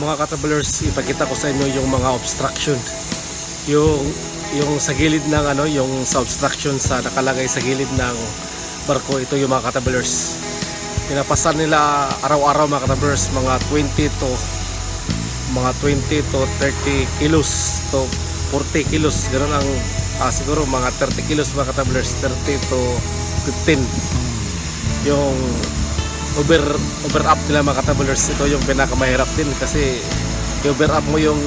mga ka-travelers, ipakita ko sa inyo yung mga obstruction. Yung sa gilid ng yung sa obstruction sa nakalagay sa gilid ng barko. Ito yung mga ka-travelers. Pinapasan nila araw-araw mga ka-travelers, mga 20 to 30 kilos to 40 kilos. Ganun ang siguro mga 30 kilos mga ka-travelers, 30 to 15. Yung over up nila mga ka-travelers. Ito yung pinakamahirap din kasi i-over up mo yung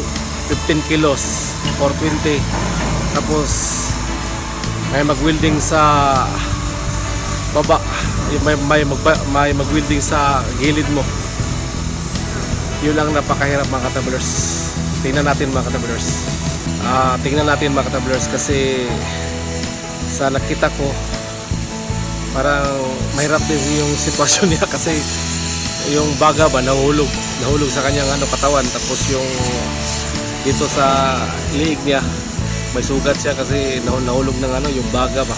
15 kilos or 20, tapos may mag-welding sa baba, may mag-welding sa gilid mo. Yun lang napakahirap mga ka-travelers. Tingnan natin mga ka-travelers. Tingnan natin mga ka-travelers kasi sa nakita ko parang mahirap din yung sitwasyon niya kasi yung baga ba nahulog sa kanyang katawan, tapos yung dito sa liig niya may sugat siya kasi nahulog ng yung baga ba.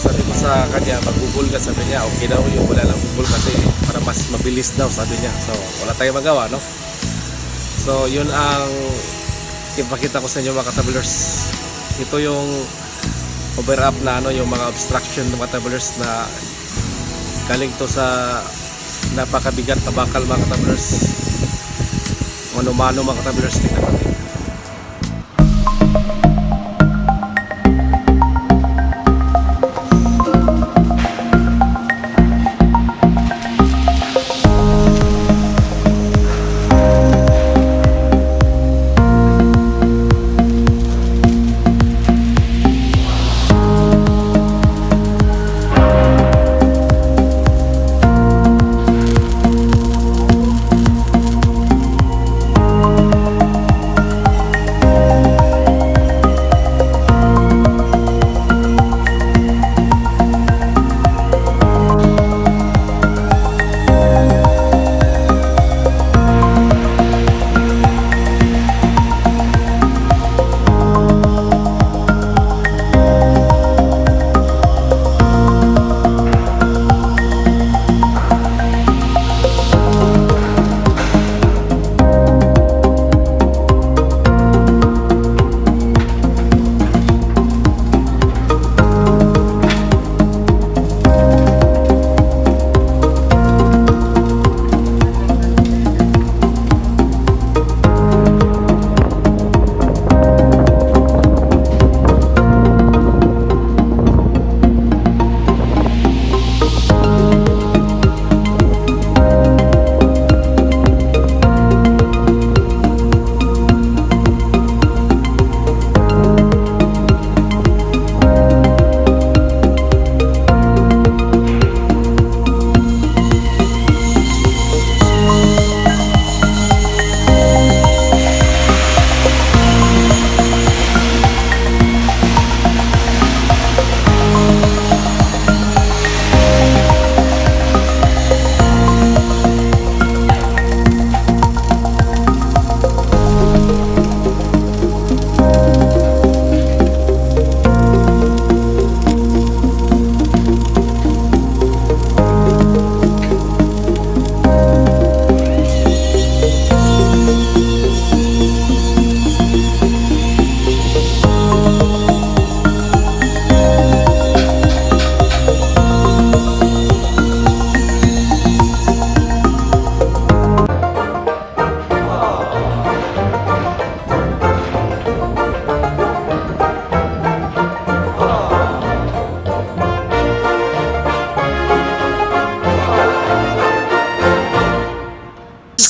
Sabi ko sa kanya magbubul ka, sabi niya okay daw yung wala lang bubul kasi para mas mabilis daw, sabi niya. So wala tayong magawa, no? So yun ang ipakita ko sa inyo mga ka-travelers. Ito yung over up na yung mga obstruction ng mga travelers na galing to sa napakabigat na bakal mga travelers. Mano-mano mga travelers, tingnan natin.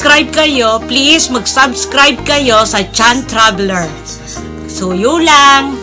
Subscribe kayo, please mag-subscribe kayo sa Chan Traveler. So yun lang.